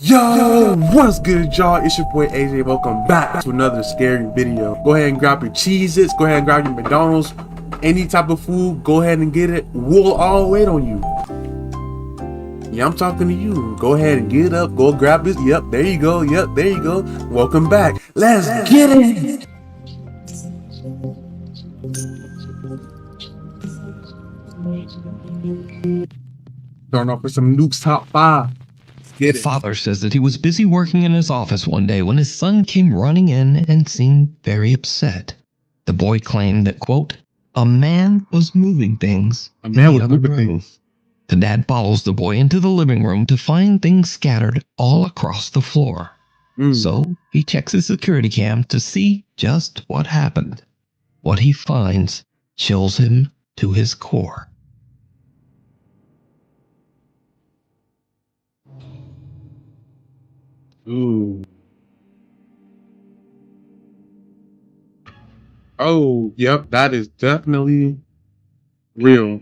Yo, what's good, y'all? It's your boy AJ. Welcome back to another scary video. Go ahead and grab your Cheez-Its, go ahead and grab your McDonald's, any type of food, go ahead and get it. We'll all wait on you. Yeah, I'm talking to you. Go ahead and get up, go grab this. Yep, there you go. Yep, there you go. Welcome back. Let's get it. Starting off with some Nuke's Top 5. The father says that he was busy working in his office one day when his son came running in and seemed very upset. The boy claimed that, quote, a man was moving things in the other room. The dad follows the boy into the living room to find things scattered all across the floor. So he checks his security cam to see just what happened. What he finds chills him to his core. Ooh. Oh, yep, that is definitely real.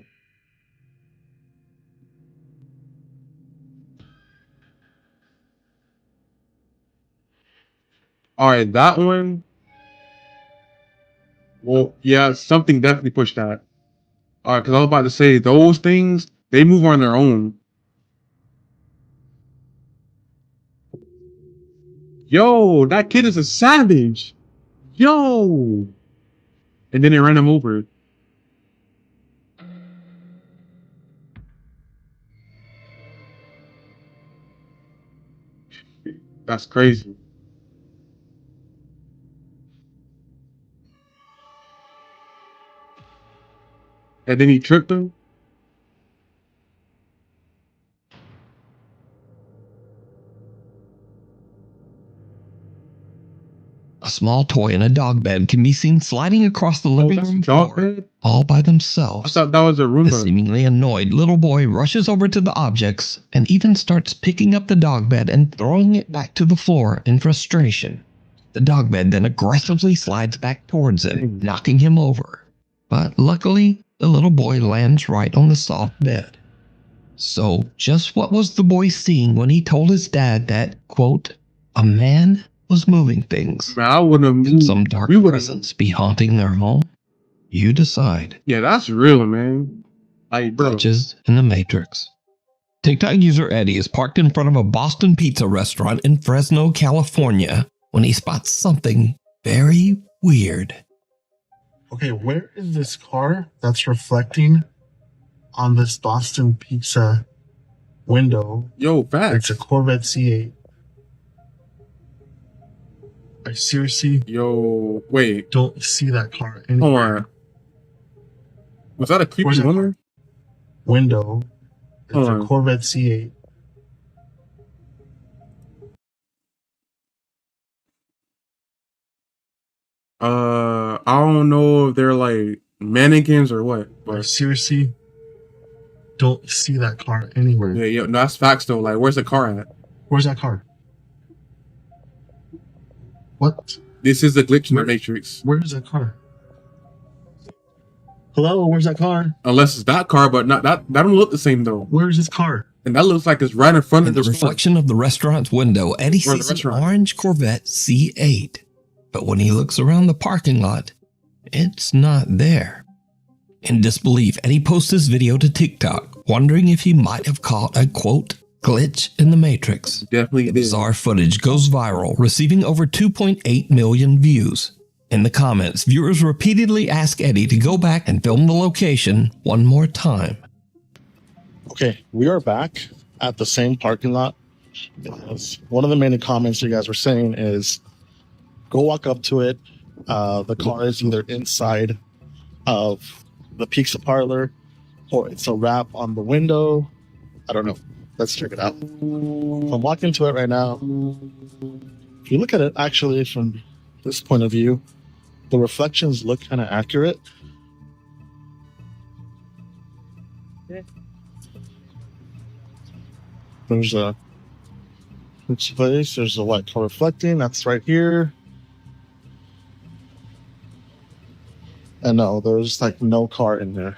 All right, that one. Well, yeah, something definitely pushed that. All right, because I was about to say those things, they move on their own. Yo, that kid is a savage. Yo. And then they ran him over. That's crazy. And then he tricked him. A small toy in a dog bed can be seen sliding across the living room floor all by themselves. I thought that was a Roomba. The seemingly annoyed little boy rushes over to the objects and even starts picking up the dog bed and throwing it back to the floor in frustration. The dog bed then aggressively slides back towards him, knocking him over. But luckily, the little boy lands right on the soft bed. So, just what was the boy seeing when he told his dad that, quote, a man was moving things? Man, I wouldn't have Could moved. some dark presence be haunting their home? You decide. Yeah, that's real, man. Like, bro. Glitches in the Matrix. TikTok user Eddie is parked in front of a Boston pizza restaurant in Fresno, California, when he spots something very weird. Okay, where is this car that's reflecting on this Boston pizza window? Yo, facts. It's a Corvette C8. I seriously Yo, wait. don't see that car Hold anywhere. on. Was that a creepy Where's that woman? Window. It's Hold a on. Corvette C8. I don't know if they're like mannequins or what, I but seriously don't see that car anywhere. yeah, no, that's facts though. Like, where's the car at? Where's that car? What? This is the glitch in the Matrix. Where's that car? Hello, where's that car? Unless it's that car, but not that. That don't look the same though. Where's this car? And that looks like it's right in front In of the the store. reflection of the restaurant's window, Eddie Or the sees an restaurant. orange Corvette C8. But when he looks around the parking lot, it's not there. In disbelief, Eddie posts this video to TikTok, wondering if he might have caught a, quote, glitch in the Matrix. Definitely The did. bizarre footage goes viral, receiving over 2.8 million views. In the comments, viewers repeatedly ask Eddie to go back and film the location one more time. Okay, we are back at the same parking lot. One of the main comments you guys were saying is go walk up to it. The car is either inside of the pizza parlor or it's a wrap on the window. I don't know. Let's check it out. I'm walking to it right now. If you look at it actually from this point of view, the reflections look kind of accurate. There's a place, there's a white car reflecting, that's right here. And no, there's like no car in there.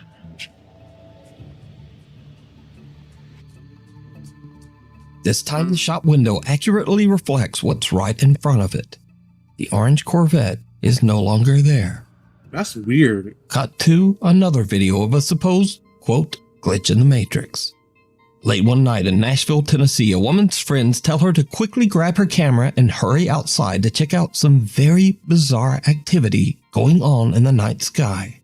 This time the shop window accurately reflects what's right in front of it. The orange Corvette is no longer there. That's weird. Cut to another video of a supposed, quote, glitch in the Matrix. Late one night in Nashville, Tennessee, a woman's friends tell her to quickly grab her camera and hurry outside to check out some very bizarre activity going on in the night sky.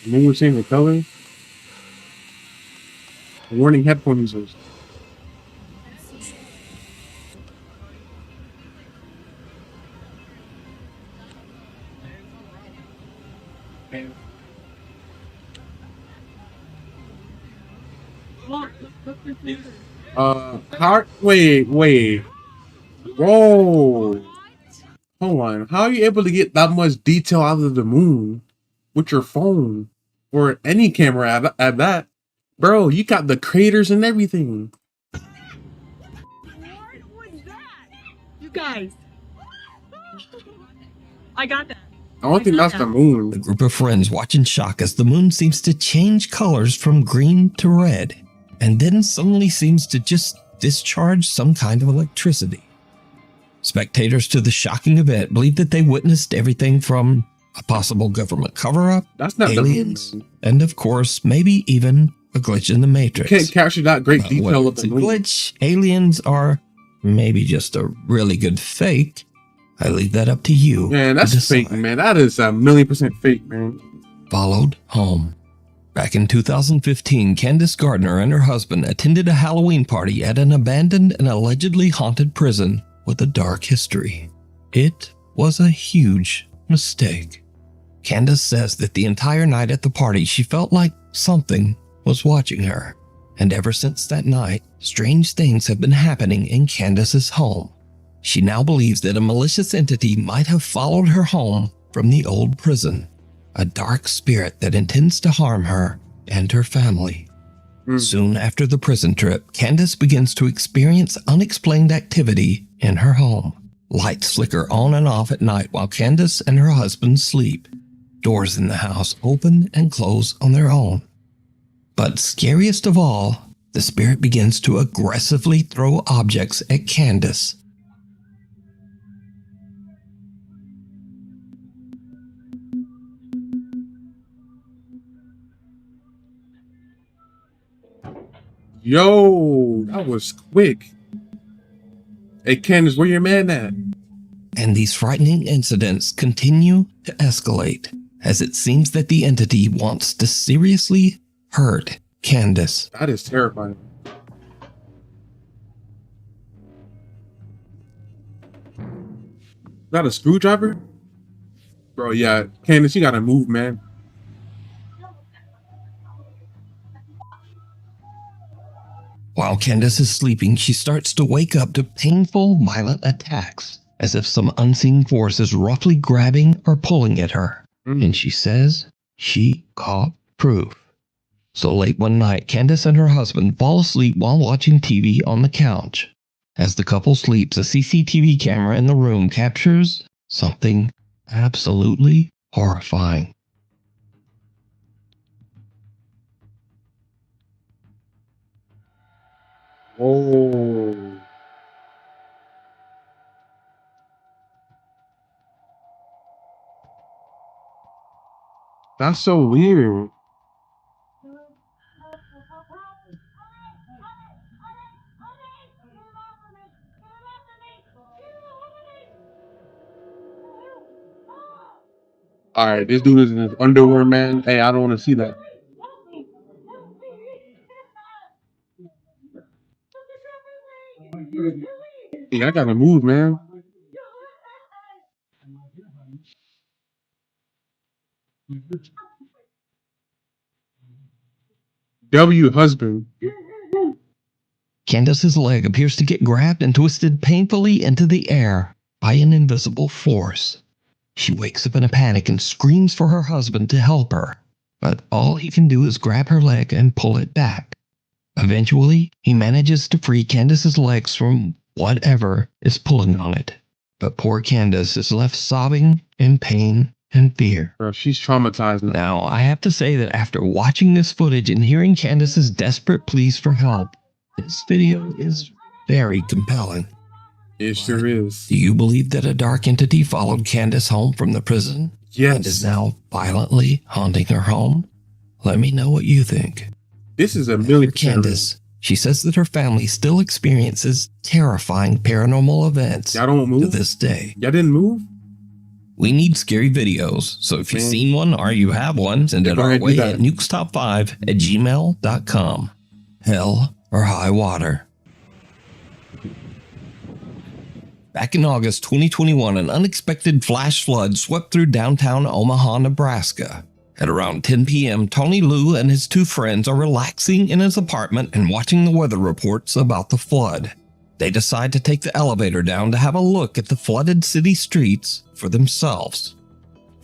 When we're seeing the color, warning headphone users. Wait. Whoa. Hold on. How are you able to get that much detail out of the moon with your phone or any camera at that? Bro, you got the craters and everything. What was that? You guys. I got that. I don't think that's the The moon. group of friends watch in shock as the moon seems to change colors from green to red, and then suddenly seems to just discharge some kind of electricity. Spectators to the shocking event believe that they witnessed everything from a possible government cover-up, That's not aliens, the moon. and of course, maybe even a glitch in the Matrix. Can't capture that great But detail whether of it's the a moon. glitch, aliens, or maybe just a really good fake, I leave that up to you. Man, to that's decide. fake, man. That is 1,000,000% fake, man. Followed home. Back in 2015, Candace Gardner and her husband attended a Halloween party at an abandoned and allegedly haunted prison with a dark history. It was a huge mistake. Candace says that the entire night at the party she felt like something was watching her. And ever since that night, strange things have been happening in Candace's home. She now believes that a malicious entity might have followed her home from the old prison. A dark spirit that intends to harm her and her family. Soon after the prison trip, Candace begins to experience unexplained activity in her home. Lights flicker on and off at night while Candace and her husband sleep. Doors in the house open and close on their own. But scariest of all, the spirit begins to aggressively throw objects at Candace. Yo, that was quick. Hey, Candace, where your man at? And these frightening incidents continue to escalate as it seems that the entity wants to seriously hurt Candace. That is terrifying. Is that a screwdriver? Bro, yeah. Candace, you gotta move, man. While Candace is sleeping, she starts to wake up to painful, violent attacks, as if some unseen force is roughly grabbing or pulling at her. And she says she caught proof. So late one night, Candace and her husband fall asleep while watching TV on the couch. As the couple sleeps, a CCTV camera in the room captures something absolutely horrifying. Oh. That's so weird. All right, this dude is in his underwear, man. Hey, I don't want to see that. Yeah, I gotta move, man. W husband. Candace's leg appears to get grabbed and twisted painfully into the air by an invisible force. She wakes up in a panic and screams for her husband to help her, but all he can do is grab her leg and pull it back. Eventually, he manages to free Candace's legs from whatever is pulling on it. But poor Candace is left sobbing in pain and fear. Bro, she's traumatized now. Now, I have to say that after watching this footage and hearing Candace's desperate pleas for help, this video is very compelling. It sure is. Do you believe that a dark entity followed Candace home from the prison? Yes. And is now violently haunting her home? Let me know what you think. This is a million For Candace, she says that her family still experiences terrifying paranormal events Y'all don't to move? this day. Y'all didn't move? We need scary videos, so if you've Man. seen one or you have one, send it Go our ahead, do way that. at nukestop5@gmail.com. Hell or high water. Back in August 2021, an unexpected flash flood swept through downtown Omaha, Nebraska. At around 10 p.m., Tony Liu and his two friends are relaxing in his apartment and watching the weather reports about the flood. They decide to take the elevator down to have a look at the flooded city streets for themselves.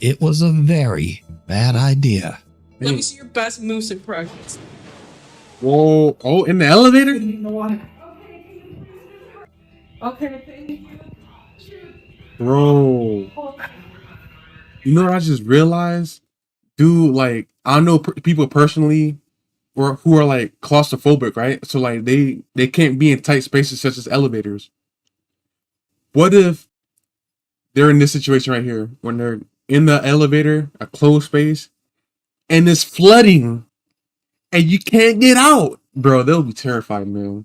It was a very bad idea. Let me see your best moose impressions. Whoa. Oh, in the elevator? In the water. Okay, thank you. Bro. You know what I just realized? Dude, like, I know people personally or who are like claustrophobic, right? So like they can't be in tight spaces such as elevators. What if they're in this situation right here when they're in the elevator, a closed space, and it's flooding and you can't get out? Bro, they'll be terrified, man.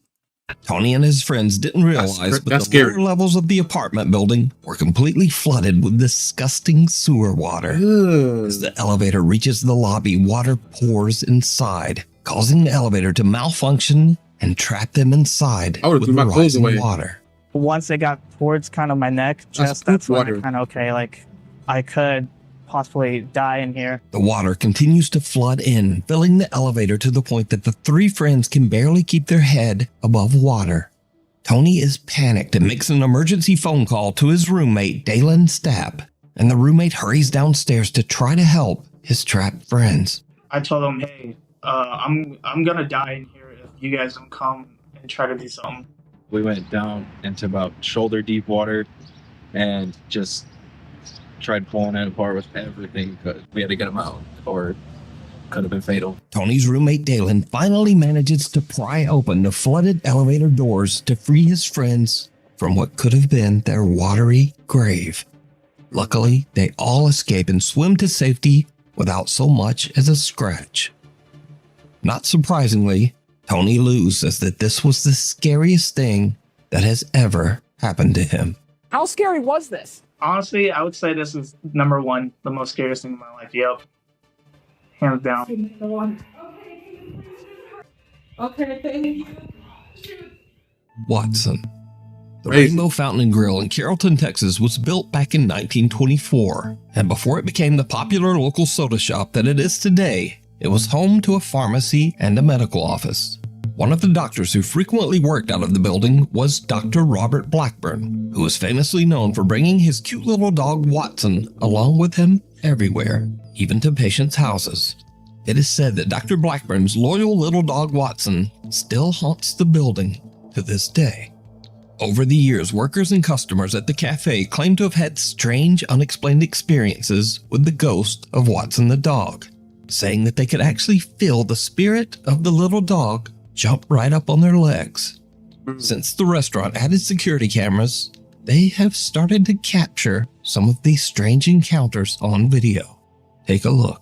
Tony and his friends didn't realize, but that's the lower scary. levels of the apartment building were completely flooded with disgusting sewer water. Ugh. As the elevator reaches the lobby, water pours inside, causing the elevator to malfunction and trap them inside I would've with threw the my clothes rising away. water. Once it got towards kind of my neck, chest, poop that's when water. I kind of, okay, like I could possibly die in here. The water continues to flood in, filling the elevator to the point that the three friends can barely keep their head above water. Tony is panicked and makes an emergency phone call to his roommate, Dalen Stapp, and the roommate hurries downstairs to try to help his trapped friends. I told them, hey, I'm gonna die in here if you guys don't come and try to do something. We went down into about shoulder deep water and just tried pulling it apart with everything because we had to get them out or it could have been fatal. Tony's roommate Dalen finally manages to pry open the flooded elevator doors to free his friends from what could have been their watery grave. Luckily, they all escape and swim to safety without so much as a scratch. Not surprisingly, Tony Liu says that this was the scariest thing that has ever happened to him. How scary was this? Honestly, I would say this is number one, the most scariest thing in my life. Yep. Hands down. In the water. Okay, thank you. Watson. The Crazy. Rainbow Fountain and Grill in Carrollton, Texas was built back in 1924, and before it became the popular local soda shop that it is today, it was home to a pharmacy and a medical office. One of the doctors who frequently worked out of the building was Dr. Robert Blackburn, who was famously known for bringing his cute little dog Watson along with him everywhere, even to patients' houses. It is said that Dr. Blackburn's loyal little dog Watson still haunts the building to this day. Over the years, workers and customers at the cafe claim to have had strange, unexplained experiences with the ghost of Watson the dog, saying that they could actually feel the spirit of the little dog jump right up on their legs. Since the restaurant added security cameras, they have started to capture some of these strange encounters on video. Take a look.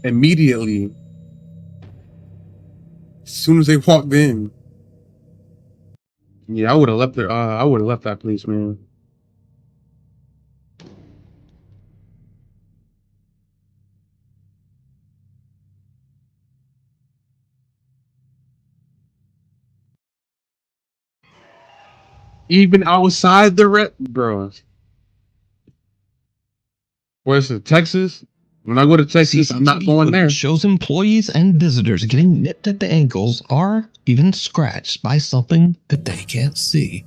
Immediately, as soon as they walked in, yeah, I would have left there. I would have left that place, man. Even outside the bro. Where's it? Texas? When I go to Texas, I'm not CCTV going there. footage shows employees and visitors getting nipped at the ankles or even scratched by something that they can't see.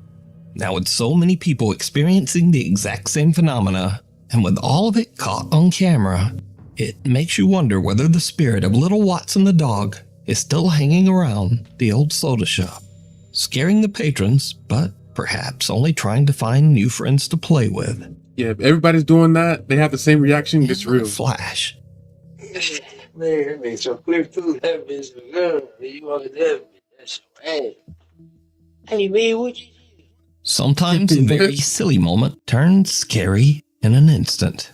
Now, with so many people experiencing the exact same phenomena, and with all of it caught on camera, it makes you wonder whether the spirit of little Watson the dog is still hanging around the old soda shop, scaring the patrons, but perhaps only trying to find new friends to play with. Yeah, if everybody's doing that, they have the same reaction. It's In a real. flash, Man, that makes so clear too. That bitch a girl. You want that bitch. That's your ass. Hey, man, what you do? sometimes a very silly moment turns scary in an instant.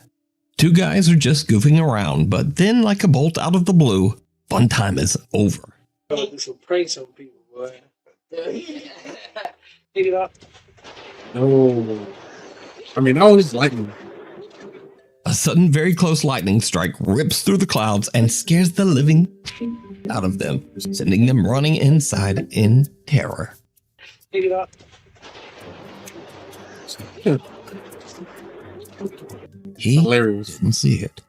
Two guys are just goofing around, but then, like a bolt out of the blue, fun time is over. Gonna do some pranks on people, boy. Pick it up. No. I mean, that was lightning. A sudden, very close lightning strike rips through the clouds and scares the living out of them, sending them running inside in terror. Pick it up. He Hilarious. didn't see it.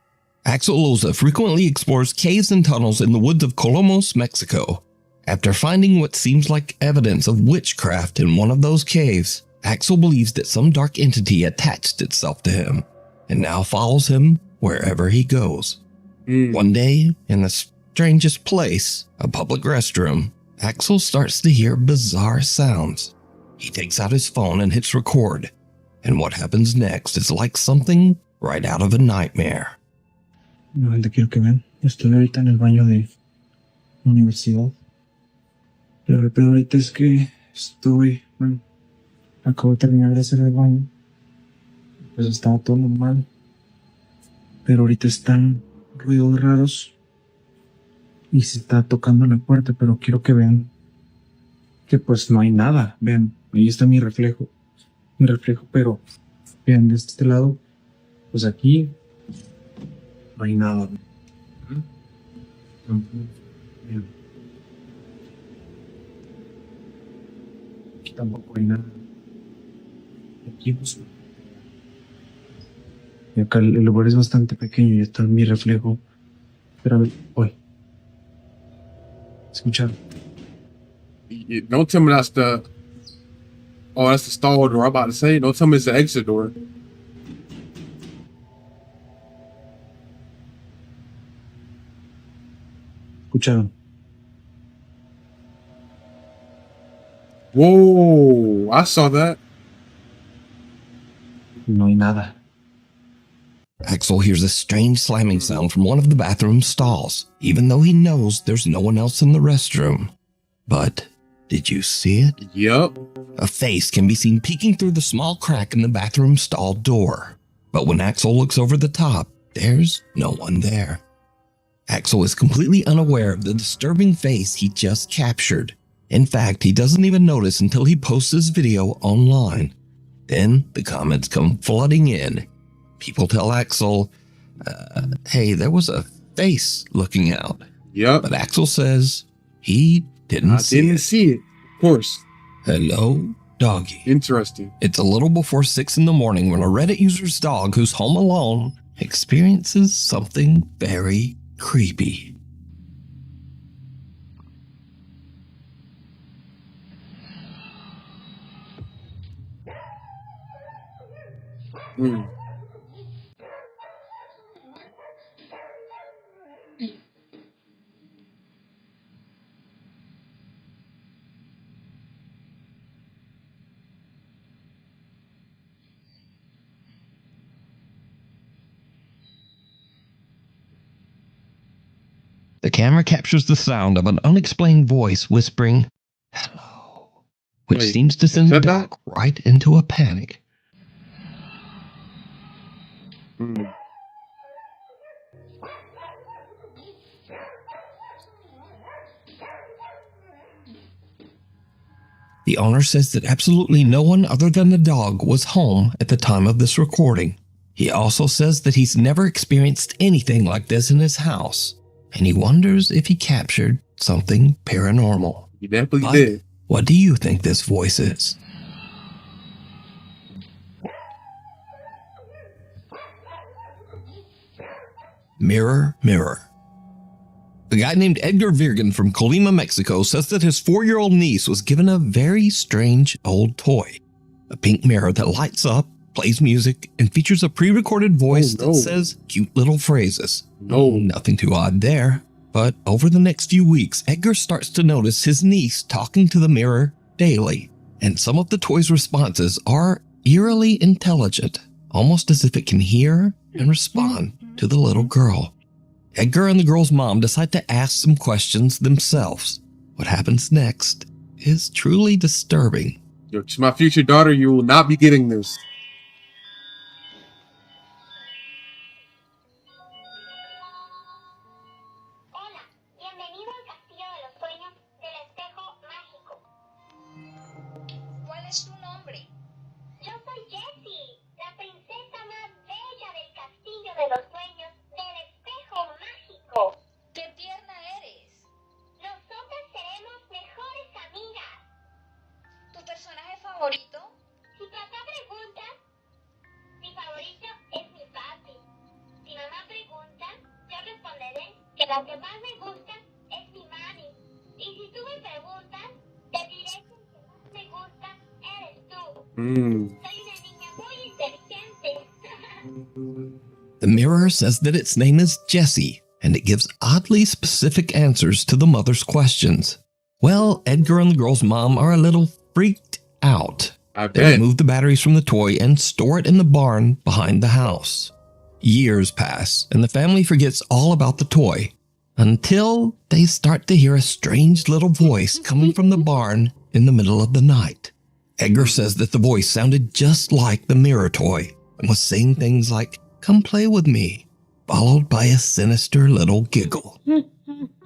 Axel Loza frequently explores caves and tunnels in the woods of Colomos, Mexico. After finding what seems like evidence of witchcraft in one of those caves, Axel believes that some dark entity attached itself to him and now follows him wherever he goes. One day, in the strangest place, a public restroom, Axel starts to hear bizarre sounds. He takes out his phone and hits record, and what happens next is like something right out of a nightmare. Nuevamente quiero que vean. Estoy ahorita en el baño de la universidad. Pero el peor ahorita es que acabo de terminar de hacer el baño. Pues estaba todo normal. Pero ahorita están ruidos raros. Y se está tocando la puerta, pero quiero que vean que pues no hay nada. Vean, ahí está mi reflejo. Pero vean, de este lado, pues aquí no hay nada. Vean. Aquí tampoco hay nada. Aquí pues. Y acá el lugar es bastante pequeño y está mi reflejo. Pero a ver, hoy. ¿Escucharon? Don't tell me that's the. Oh, that's the stall door. I'm about to say. Don't tell me it's the exit door. ¿Escucharon? Whoa! I saw that. No hay nada. Axel hears a strange slamming sound from one of the bathroom stalls, even though he knows there's no one else in the restroom. But did you see it? Yup. A face can be seen peeking through the small crack in the bathroom stall door. But when Axel looks over the top, there's no one there. Axel is completely unaware of the disturbing face he just captured. In fact, he doesn't even notice until he posts his video online. Then the comments come flooding in. People tell Axel, hey, there was a face looking out. Yup. But Axel says he didn't see it. See it. Of course. Hello, doggy. Interesting. It's a little before 6 in the morning when a Reddit user's dog who's home alone experiences something very creepy. The camera captures the sound of an unexplained voice whispering, hello, which Wait, seems to send the is that dog right into a panic. The owner says that absolutely no one other than the dog was home at the time of this recording. He also says that he's never experienced anything like this in his house, and he wonders if he captured something paranormal. You definitely But did. what do you think this voice is? Mirror, mirror. A guy named Edgar Virgen from Colima, Mexico says that his 4-year-old niece was given a very strange old toy. A pink mirror that lights up, plays music, and features a pre-recorded voice Oh, no. that says cute little phrases. No. Nothing too odd there. But over the next few weeks, Edgar starts to notice his niece talking to the mirror daily, and some of the toy's responses are eerily intelligent, almost as if it can hear and respond to the little girl. Edgar and the girl's mom decide to ask some questions themselves. What happens next is truly disturbing. Yo, to my future daughter, you will not be getting this. Hola, bienvenido al Castillo de los Sueños del Espejo Mágico. ¿Cuál es tu nombre? Yo soy Jessie, la princesa más bella del Castillo de los Sueños del Espejo Mágico. ¡Qué tierna eres! Nosotras seremos mejores amigas. ¿Tu personaje favorito? Si papá pregunta, mi favorito es mi papi. Si mamá pregunta, yo responderé que la que más me gusta es mi mami. Y si tú me preguntas, te diré que el que más me gusta eres tú. Soy una niña muy inteligente. The mirror says that its name is Jessie, and it gives oddly specific answers to the mother's questions. Well, Edgar and the girl's mom are a little freaked out. I They bet. remove the batteries from the toy and store it in the barn behind the house. Years pass, and the family forgets all about the toy until they start to hear a strange little voice coming from the barn in the middle of the night. Edgar says that the voice sounded just like the mirror toy and was saying things like, "Come play with me," followed by a sinister little giggle.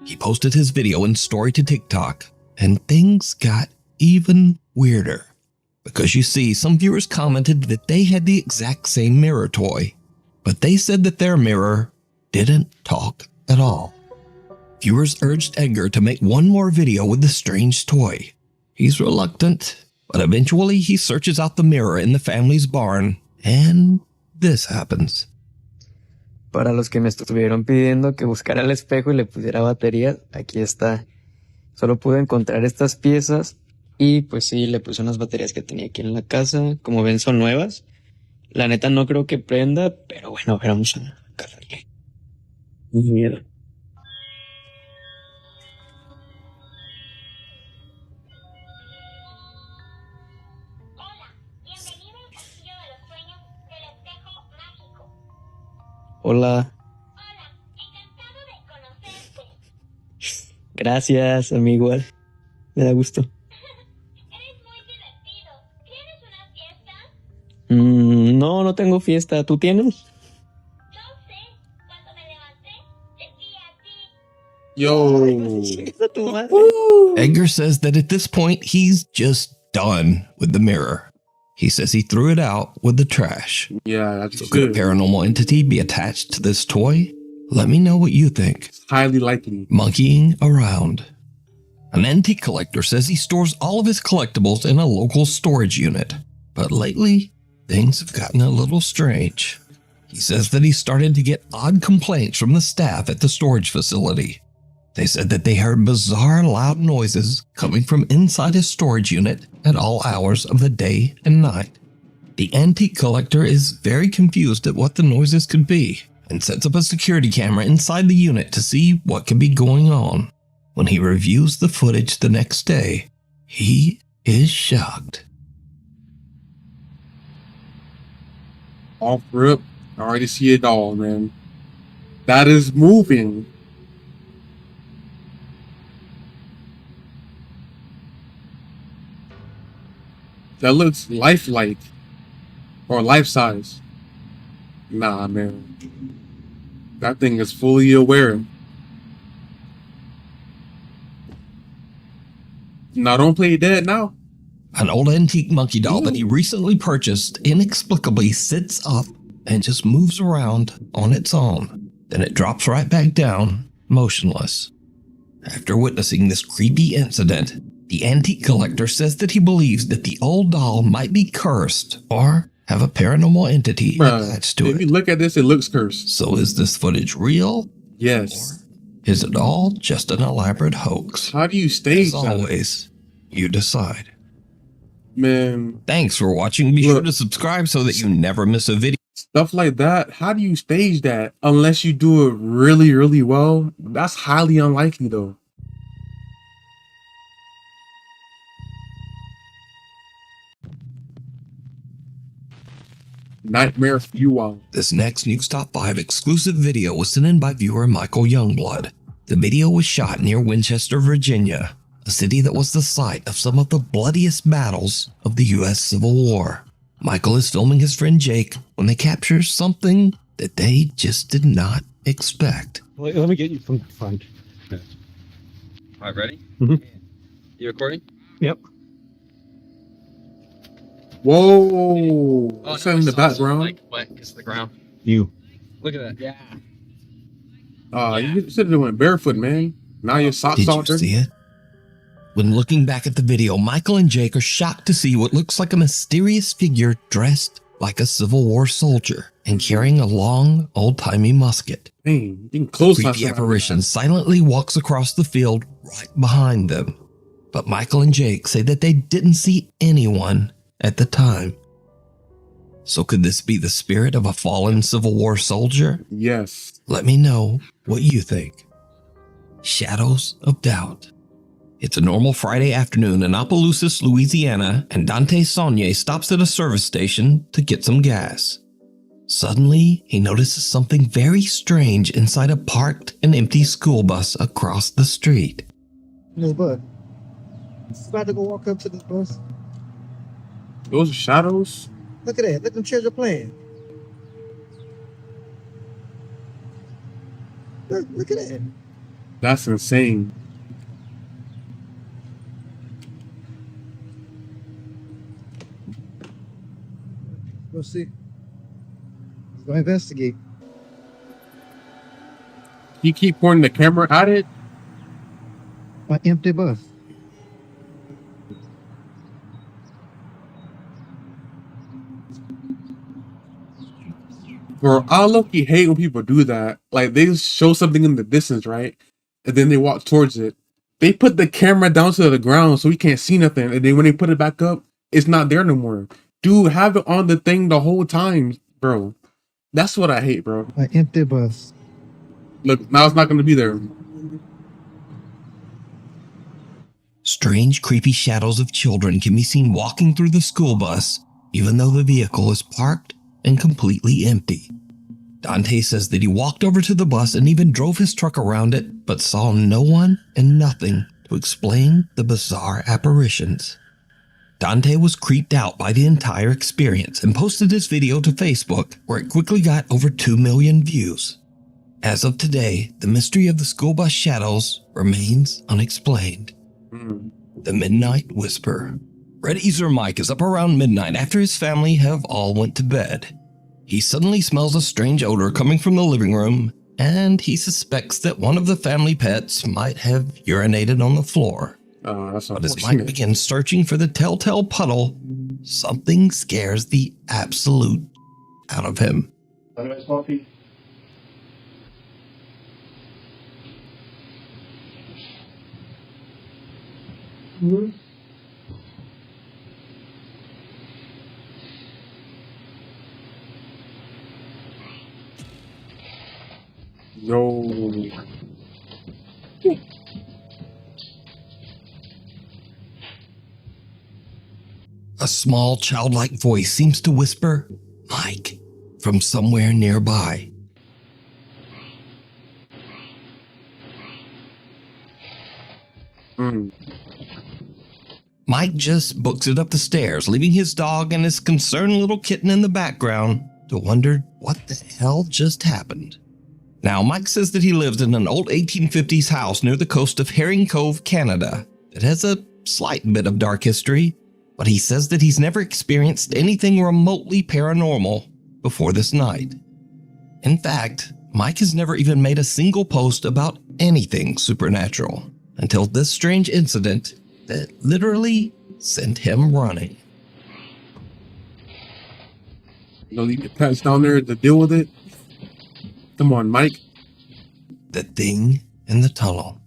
He posted his video and story to TikTok, and things got even weirder. Because you see, some viewers commented that they had the exact same mirror toy, but they said that their mirror didn't talk at all. Viewers urged Edgar to make one more video with the strange toy. He's reluctant, but eventually he searches out the mirror in the family's barn, and this happens. Para los que me estuvieron pidiendo que buscara el espejo y le pusiera baterías, aquí está. Solo pude encontrar estas piezas y pues sí, le puse unas baterías que tenía aquí en la casa. Como ven, son nuevas. La neta no creo que prenda, pero bueno, a ver, vamos a cargarle. Muy miedo. Hola, bienvenido al Castillo de los Sueños del Espejo Mágico. Hola. Hola, encantado de conocerte. Gracias, amigo. Me da gusto. Eres muy divertido. ¿Tienes una fiesta? No tengo fiesta. ¿Tú tienes? No sé. Cuando me levanté, te vi a ti. Yo. Edgar says that at this point, he's just done with the mirror. He says he threw it out with the trash. Yeah, that's So could a good. paranormal entity be attached to this toy? Let me know what you think. Highly likely. Monkeying around. An antique collector says he stores all of his collectibles in a local storage unit. But lately, things have gotten a little strange. He says that he started to get odd complaints from the staff at the storage facility. They said that they heard bizarre loud noises coming from inside his storage unit at all hours of the day and night. The antique collector is very confused at what the noises could be and sets up a security camera inside the unit to see what could be going on. When he reviews the footage the next day, he is shocked. Off rip. I already see it all, man. That is moving. That looks lifelike. Or life size. Nah, man. That thing is fully aware. Now don't play dead now. An old antique monkey doll that he recently purchased inexplicably sits up and just moves around on its own. Then it drops right back down, motionless. After witnessing this creepy incident, the antique collector says that he believes that the old doll might be cursed or have a paranormal entity attached to If it. you look at this, it looks cursed. So is this footage real? Yes. Is it all just an elaborate hoax? How do you stage As that? always, you decide. Man. Thanks for watching. Be sure to subscribe so that you never miss a video. Stuff like that, how do you stage that unless you do it really, really well? That's highly unlikely though. Nightmare Fuel. This next Nuke's Top 5 exclusive video was sent in by viewer Michael Youngblood. The video was shot near Winchester, Virginia, a city that was the site of some of the bloodiest battles of the U.S. Civil War. Michael is filming his friend Jake when they capture something that they just did not expect. Let me get you from the front. All right, ready? Mhm. You recording? Yep. Whoa! Oh, What's that in the background? Like wet against the ground. You. Look at that. Yeah. You should have went barefoot, man. Now your socks Did all you dirty. see it? When looking back at the video, Michael and Jake are shocked to see what looks like a mysterious figure dressed like a Civil War soldier and carrying a long, old-timey musket. Dang, you can close The my creepy apparition silently walks across the field right behind them. But Michael and Jake say that they didn't see anyone at the time. So could this be the spirit of a fallen Civil War soldier? Yes. Let me know what you think. Shadows of Doubt. It's a normal Friday afternoon in Opelousas, Louisiana, and Dante Saunier stops at a service station to get some gas. Suddenly, he notices something very strange inside a parked and empty school bus across the street. No, bud. About to go walk up to this bus. Those are shadows? Look at that. Let them children playing. Look at that. That's insane. We'll see. Let's go investigate. You keep pointing the camera at it? An empty bus. Bro, I low-key hate when people do that. Like, they show something in the distance, right? And then they walk towards it. They put the camera down to the ground so we can't see nothing. And then when they put it back up, it's not there no more. Dude, have it on the thing the whole time, bro. That's what I hate, bro. An empty bus. Look, now it's not going to be there. Strange, creepy shadows of children can be seen walking through the school bus, even though the vehicle is parked and completely empty. Dante says that he walked over to the bus and even drove his truck around it, but saw no one and nothing to explain the bizarre apparitions. Dante was creeped out by the entire experience and posted his video to Facebook, where it quickly got over 2 million views. As of today, the mystery of the school bus shadows remains unexplained. The Midnight Whisper. Red Easer Mike is up around midnight after his family have all went to bed. He suddenly smells a strange odor coming from the living room, and he suspects that one of the family pets might have urinated on the floor. That's but as Mike begins searching for the telltale puddle, something scares the absolute out of him. Yo. A small childlike voice seems to whisper, "Mike," from somewhere nearby. Mike just books it up the stairs, leaving his dog and his concerned little kitten in the background to wonder what the hell just happened. Now, Mike says that he lives in an old 1850s house near the coast of Herring Cove, Canada. It has a slight bit of dark history, but he says that he's never experienced anything remotely paranormal before this night. In fact, Mike has never even made a single post about anything supernatural until this strange incident that literally sent him running. You leave your pets down there to deal with it? Come on, Mike. The Thing in the Tunnel.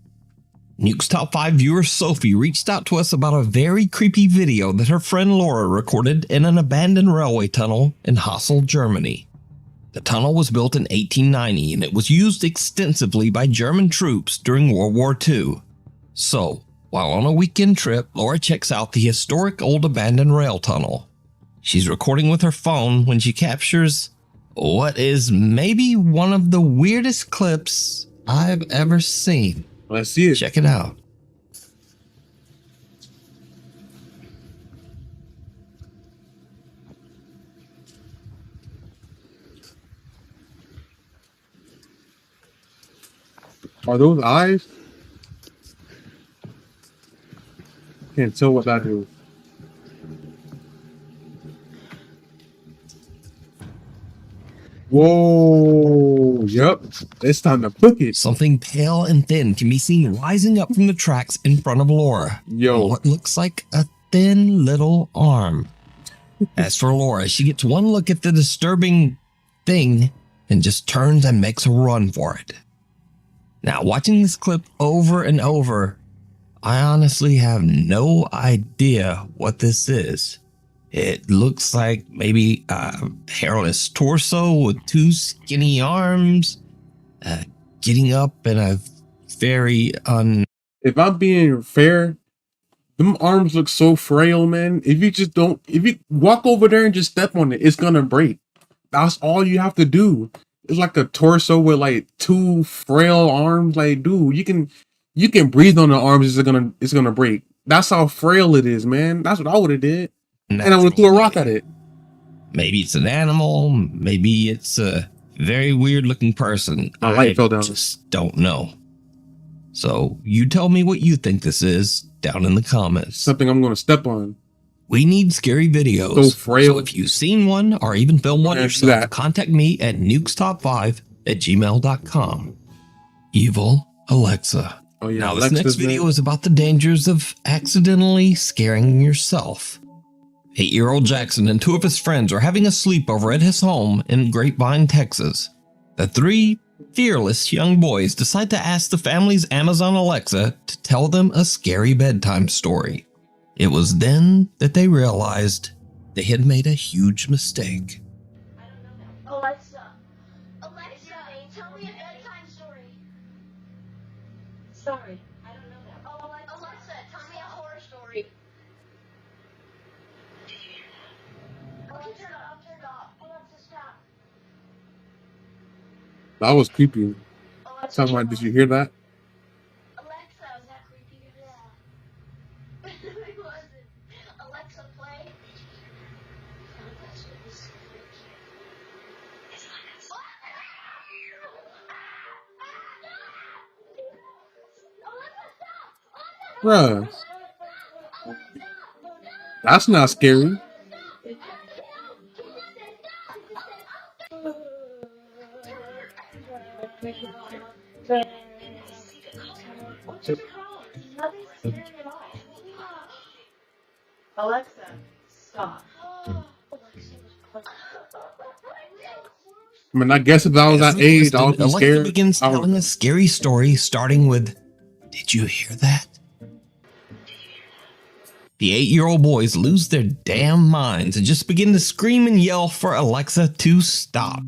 Nuke's Top 5 viewer Sophie reached out to us about a very creepy video that her friend Laura recorded in an abandoned railway tunnel in Hassel, Germany. The tunnel was built in 1890 and it was used extensively by German troops during World War II. So, while on a weekend trip, Laura checks out the historic old abandoned rail tunnel. She's recording with her phone when she captures what is maybe one of the weirdest clips I've ever seen. Let's see it. Check it out. Are those eyes? Can't tell what that is. Whoa, yep. It's time to book it. Something pale and thin can be seen rising up from the tracks in front of Laura. Yo. What looks like a thin little arm. As for Laura, she gets one look at the disturbing thing and just turns and makes a run for it. Now, watching this clip over and over, I honestly have no idea what this is. It looks like maybe a hairless torso with two skinny arms, getting up in a very If I'm being fair, them arms look so frail, man. If you walk over there and just step on it, it's gonna break. That's all you have to do. It's like a torso with like two frail arms. Like, dude, you can breathe on the arms. It's gonna break. That's how frail it is, man. That's what I would have did. And I would have threw a rock at it. Maybe it's an animal. Maybe it's a very weird looking person. My light fell down. Just don't know. So you tell me what you think this is down in the comments. Something I'm gonna step on. We need scary videos. So frail. So if you've seen one or even filmed one yourself, contact me at nukestop5@gmail.com. Evil Alexa. Oh yeah. Now this next video is about the dangers of accidentally scaring yourself. 8-year-old Jackson and two of his friends are having a sleepover at his home in Grapevine, Texas. The three fearless young boys decide to ask the family's Amazon Alexa to tell them a scary bedtime story. It was then that they realized they had made a huge mistake. Alexa, tell me a bedtime story. Sorry, I don't know that. Alexa, tell me a horror story. I'll turn it off. Alexa, stop. That was creepy. Talking about, did you hear that? Alexa, was that creepy? Yeah. It wasn't. Alexa, play. Bruh. That's not scary. Alexa, stop. I mean, I guess if I was that age, I would be Alexa scared. begins telling a scary story, starting with, "Did you hear that?" The 8-year-old boys lose their damn minds and just begin to scream and yell for Alexa to stop.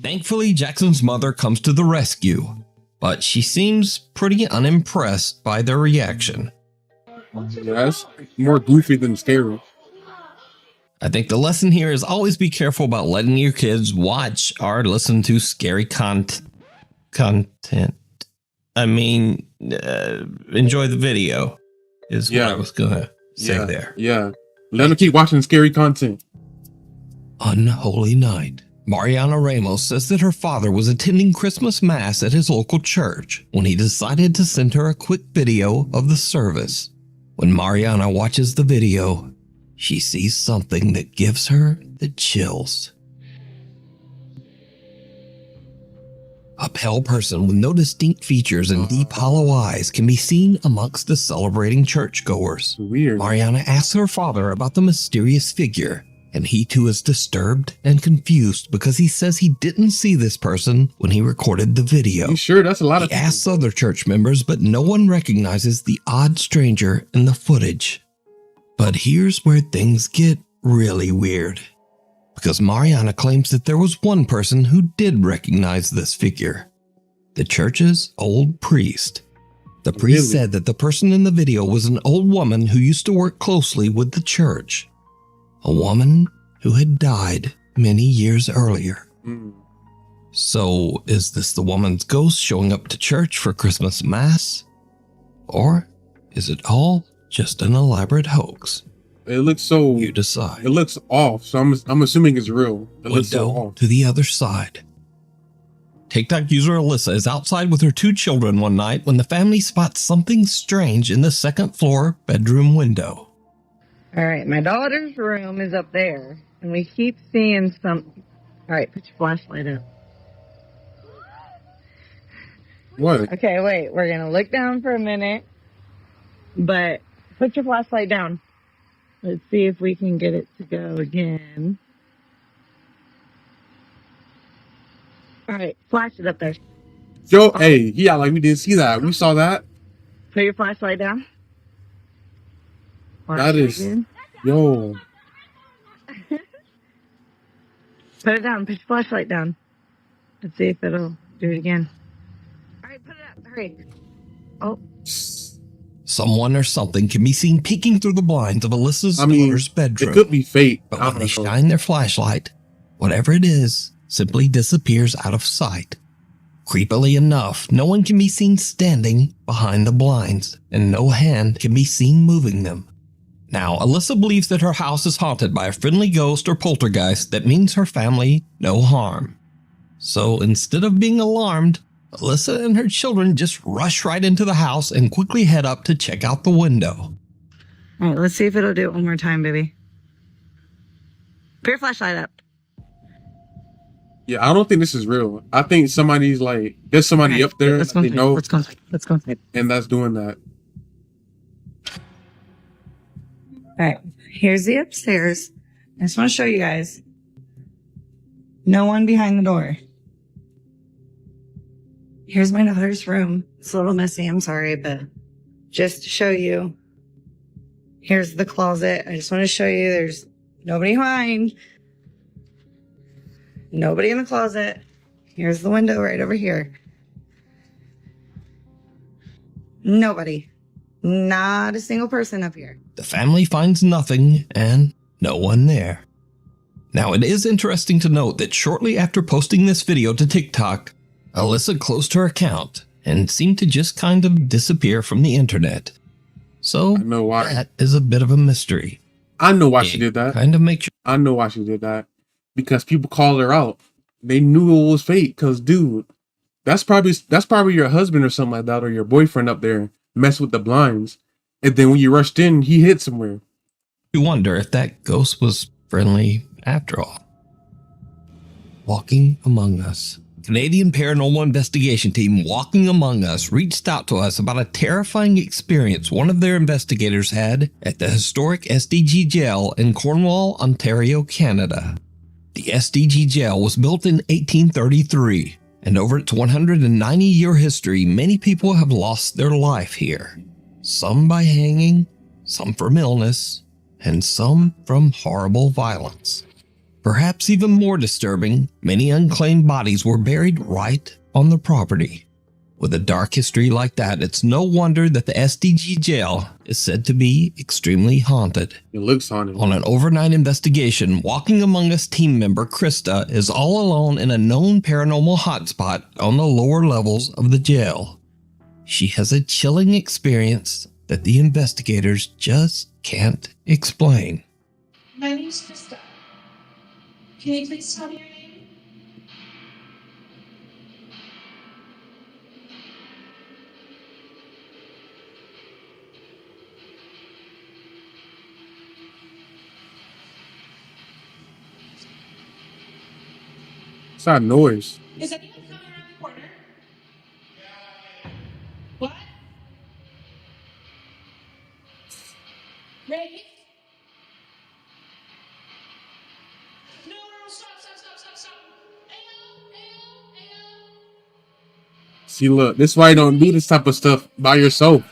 Thankfully, Jackson's mother comes to the rescue, but she seems pretty unimpressed by their reaction. Yeah, that's more goofy than scary. I think the lesson here is always be careful about letting your kids watch or listen to scary content. I mean, enjoy the video is what I was gonna say there. Yeah. Let them keep watching scary content. Unholy night. Mariana Ramos says that her father was attending Christmas Mass at his local church when he decided to send her a quick video of the service. When Mariana watches the video, she sees something that gives her the chills. A pale person with no distinct features and deep hollow eyes can be seen amongst the celebrating churchgoers. Weird. Mariana asks her father about the mysterious figure, and he too is disturbed and confused because he says he didn't see this person when he recorded the video. You sure? That's a lot of He people. asks other church members, but no one recognizes the odd stranger in the footage. But here's where things get really weird, because Mariana claims that there was one person who did recognize this figure, the church's old priest. The priest said that the person in the video was an old woman who used to work closely with the church, a woman who had died many years earlier. So, is this the woman's ghost showing up to church for Christmas Mass? Or is it all just an elaborate hoax? It looks so... You decide. It looks off, so I'm assuming it's real. It looks so Window off. to the other side. TikTok user Alyssa is outside with her 2 children one night when the family spots something strange in the second floor bedroom window. All right, my daughter's room is up there, and we keep seeing something. All right, put your flashlight up. What? Okay, wait, we're going to look down for a minute, but put your flashlight down. Let's see if we can get it to go again. All right, flash it up there. Yo, hey, yeah, like we didn't see that. We saw that. Put your flashlight down. That is... Yo. Put it down. Put your flashlight down. Let's see if it'll do it again. All right, put it up. Hurry. Oh. Someone or something can be seen peeking through the blinds of Alyssa's daughter's bedroom. It could be fate. But when they shine their flashlight, whatever it is simply disappears out of sight. Creepily enough, no one can be seen standing behind the blinds, and no hand can be seen moving them. Now, Alyssa believes that her house is haunted by a friendly ghost or poltergeist that means her family no harm. So instead of being alarmed, Alyssa and her children just rush right into the house and quickly head up to check out the window. All right, let's see if it'll do it one more time, baby. Put your flashlight up. Yeah, I don't think this is real. I think somebody's like, there's somebody up there that they know. Let's go inside. And that's doing that. All right, here's the upstairs. I just want to show you guys. No one behind the door. Here's my daughter's room. It's a little messy, I'm sorry, but just to show you. Here's the closet. I just want to show you there's nobody behind. Nobody in the closet. Here's the window right over here. Nobody. Not a single person up here. The family finds nothing and no one there. Now, it is interesting to note that shortly after posting this video to TikTok, Alyssa closed her account and seemed to just kind of disappear from the internet. So, I know why. That is a bit of a mystery. I know why she did that. Kind of makes I know why she did that. Because people called her out. They knew it was fake. Cause dude, that's probably your husband or something like that, or your boyfriend up there mess with the blinds. And then when you rushed in, he hid somewhere. You wonder if that ghost was friendly after all. Walking Among Us. Canadian paranormal investigation team Walking Among Us reached out to us about a terrifying experience one of their investigators had at the historic SDG jail in Cornwall, Ontario, Canada. The SDG jail was built in 1833, and over its 190-year history, many people have lost their life here. Some by hanging, some from illness, and some from horrible violence. Perhaps even more disturbing, many unclaimed bodies were buried right on the property. With a dark history like that, it's no wonder that the SDG jail is said to be extremely haunted. It looks haunted. On an overnight investigation, Walking Among Us team member Krista is all alone in a known paranormal hotspot on the lower levels of the jail. She has a chilling experience that the investigators just can't explain. My name's Krista. Can you please tell me your name? It's that noise. Is anyone coming around the corner? What? Ray? See, look, this is why you don't do this type of stuff by yourself.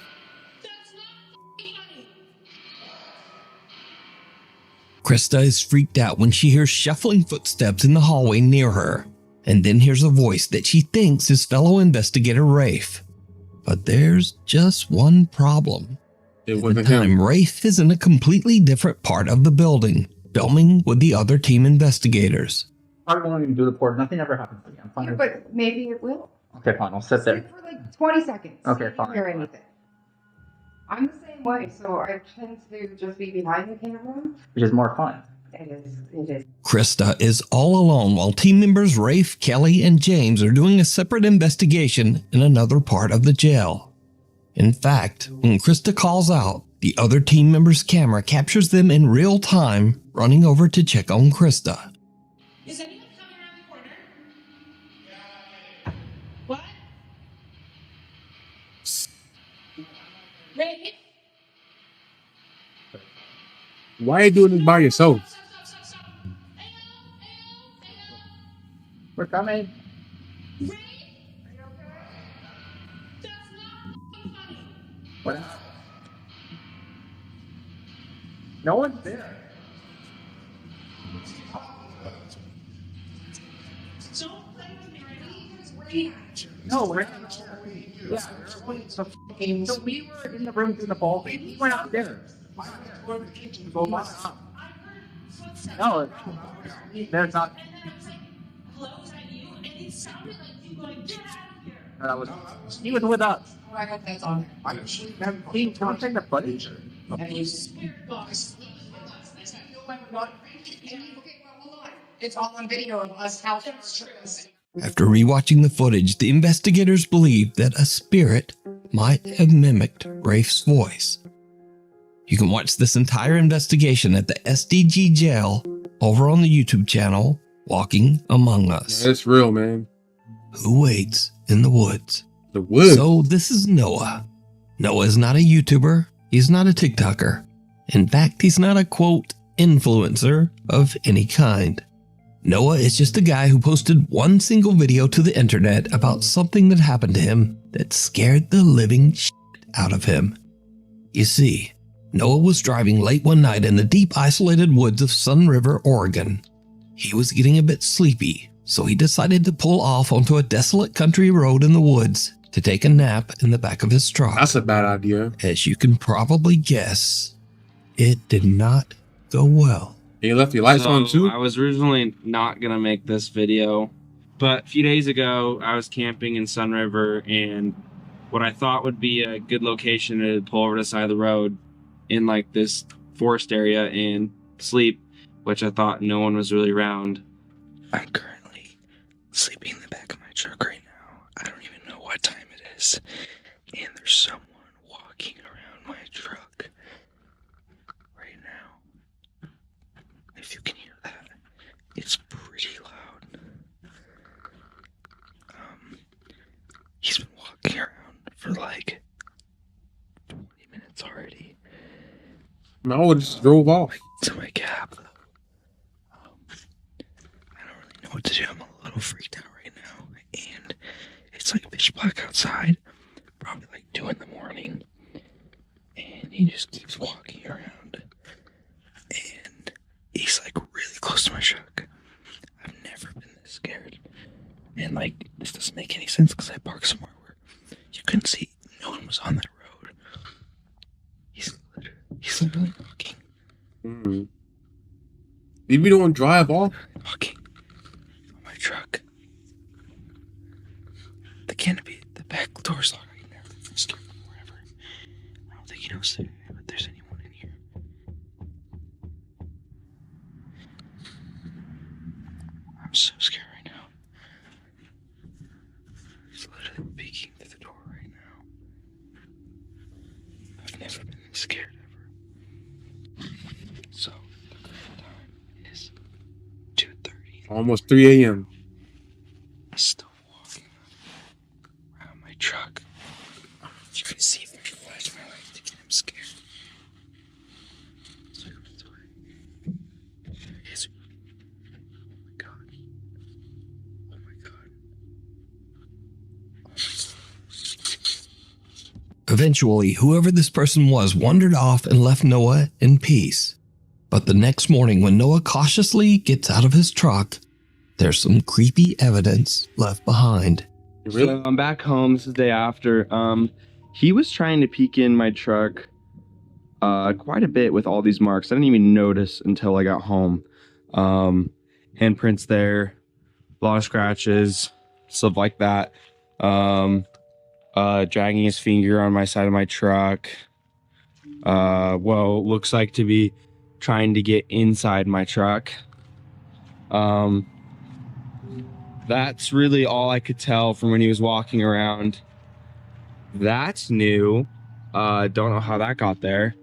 Krista is freaked out when she hears shuffling footsteps in the hallway near her, and then hears a voice that she thinks is fellow investigator Rafe. But there's just one problem. It At the wasn't time, him. Rafe is in a completely different part of the building, filming with the other team investigators. I won't even do the port. Nothing ever happens to me. I'm fine. But maybe it will. Okay, fine. I'll sit there. Sit for like 20 seconds. Okay, See if you fine. hear anything. I'm the same way, so I tend to just be behind the camera. Which is more fun. It is. It is. Krista is all alone while team members Rafe, Kelly, and James are doing a separate investigation in another part of the jail. In fact, when Krista calls out, the other team member's camera captures them in real time running over to check on Krista. Is anyone coming around the corner? What? Ray? Why are you doing this by yourself? We're coming. What? No one's there. Don't play with me, Ray. No, we're not. Yeah, so we were in the room doing the ball game. We went out there. Go to the kitchen. Go back up. No, there's not. Close at you, and it sounded like you going, get out of here. No, that was. He was with us. Oh, I hope that's on. He don't take the footage. And you spirit box. Next time you'll ever not. Okay, well, hold on. It's all on video of us how it's true. After rewatching the footage, the investigators believe that a spirit might have mimicked Rafe's voice. You can watch this entire investigation at the SDG jail over on the YouTube channel, Walking Among Us. Yeah, it's real, man. Who waits in the woods? The woods? So this is Noah. Noah is not a YouTuber. He's not a TikToker. In fact, he's not a, quote, influencer of any kind. Noah is just a guy who posted one single video to the internet about something that happened to him that scared the living shit out of him. You see, Noah was driving late one night in the deep isolated woods of Sun River, Oregon. He was getting a bit sleepy, so he decided to pull off onto a desolate country road in the woods to take a nap in the back of his truck. That's a bad idea. As you can probably guess, it did not go well. You left your lights on too? I was originally not going to make this video, but a few days ago, I was camping in Sun River, and what I thought would be a good location to pull over to the side of the road in like this forest area and sleep, which I thought no one was really around. I'm currently sleeping in the back of my truck right now. I don't even know what time it is, and there's someone walking around my truck right now. If you can hear that, it's pretty loud. He's been walking around for like 20 minutes already. I would just drove off. To my cab, though. I don't really know what to do. I'm a little freaked out right now, and it's like pitch black outside, probably like 2 in the morning, and he just keeps walking around, and he's like really close to my truck. I've never been this scared, and like this doesn't make any sense because I parked somewhere where you couldn't see. No one was on that road. He's literally walking. If you don't drive off, Walking on my truck. The canopy, the back door's locked. I can never scared him wherever. I don't think he knows that there's anyone in here. I'm so scared right now. He's literally peeking through the door right now. I've never been this scared ever. So, the current time is 2:30. almost 3 a.m. He's still walking around my truck. You can see if I can flash my light to get him scared. So he runs away. There he is. Oh my god. Oh my god. Oh my god. Eventually, whoever this person was wandered off and left Noah in peace. But the next morning, when Noah cautiously gets out of his truck, there's some creepy evidence left behind. So I'm back home. This is the day after. He was trying to peek in my truck quite a bit with all these marks. I didn't even notice until I got home. Handprints there, a lot of scratches, stuff like that. Dragging his finger on my side of my truck. Well, looks like to be trying to get inside my truck. That's really all I could tell from when he was walking around. That's new. Don't know how that got there.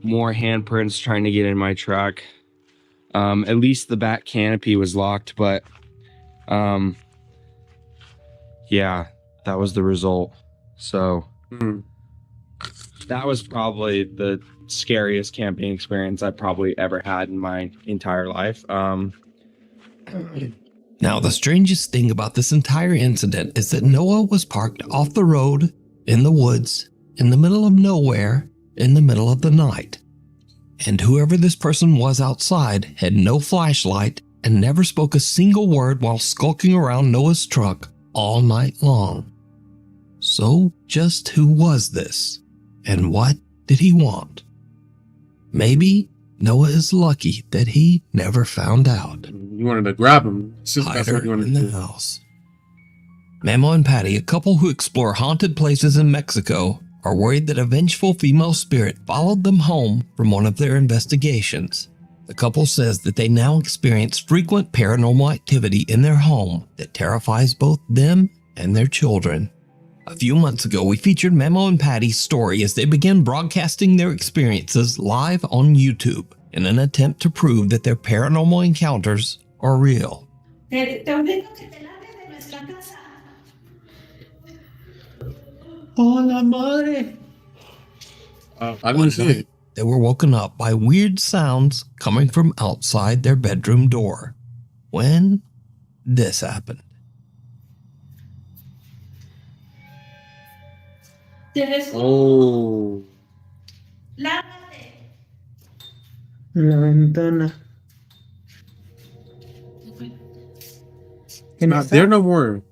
More handprints trying to get in my truck. At least the back canopy was locked, but yeah, that was the result. So that was probably the scariest camping experience I've probably ever had in my entire life. Now, the strangest thing about this entire incident is that Noah was parked off the road, in the woods, in the middle of nowhere, in the middle of the night. And whoever this person was outside had no flashlight and never spoke a single word while skulking around Noah's truck all night long. So, just who was this? And what did he want? Maybe Noah is lucky that he never found out. You wanted to grab him. Hide her in the house. Memo and Patty, a couple who explore haunted places in Mexico, are worried that a vengeful female spirit followed them home from one of their investigations. The couple says that they now experience frequent paranormal activity in their home that terrifies both them and their children. A few months ago, we featured Memo and Patty's story as they began broadcasting their experiences live on YouTube in an attempt to prove that their paranormal encounters are real. Hola, madre. I didn't see it. They were woken up by weird sounds coming from outside their bedroom door when this happened. Oh. La ventana. Not there no more.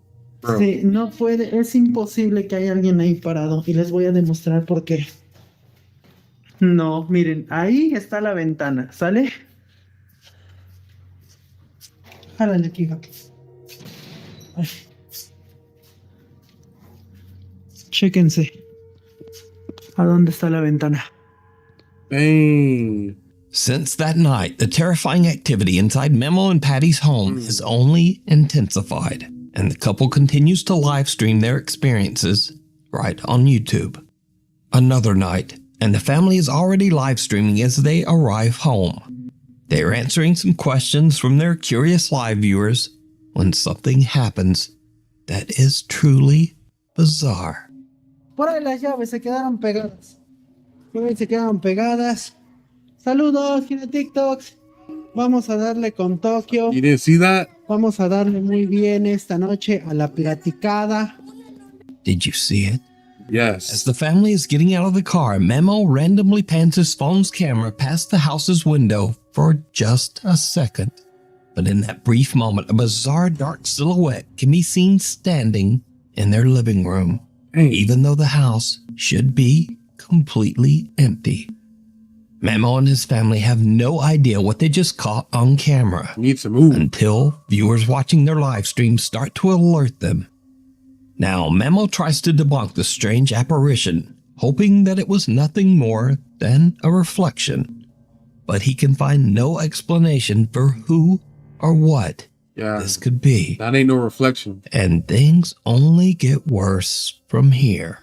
Bro. Sí, no puede, es imposible que haya alguien ahí parado. Y les voy a demostrar por qué. No, miren, ahí está la ventana, ¿sale? Jálale aquí, gato. Ay. Chéquense. ¿A dónde está la ventana? Dang. Since that night, the terrifying activity inside Memo and Patty's home has only intensified, and the couple continues to live stream their experiences right on YouTube. Another night, and the family is already live streaming as they arrive home. They are answering some questions from their curious live viewers when something happens that is truly bizarre. Por ahí las llaves se quedaron pegadas. Por ahí se quedaron pegadas. Saludos, Gina TikToks. Vamos a darle con Tokio. You didn't see that? Vamos a darle muy bien esta noche a la platicada. Did you see it? Yes. As the family is getting out of the car, Memo randomly pans his phone's camera past the house's window for just a second. But in that brief moment, a bizarre dark silhouette can be seen standing in their living room, even though the house should be completely empty. Memo and his family have no idea what they just caught on camera. Need to move. Until viewers watching their live stream start to alert them. Now, Memo tries to debunk the strange apparition, hoping that it was nothing more than a reflection. But he can find no explanation for who or what this could be. That ain't no reflection. And things only get worse from here.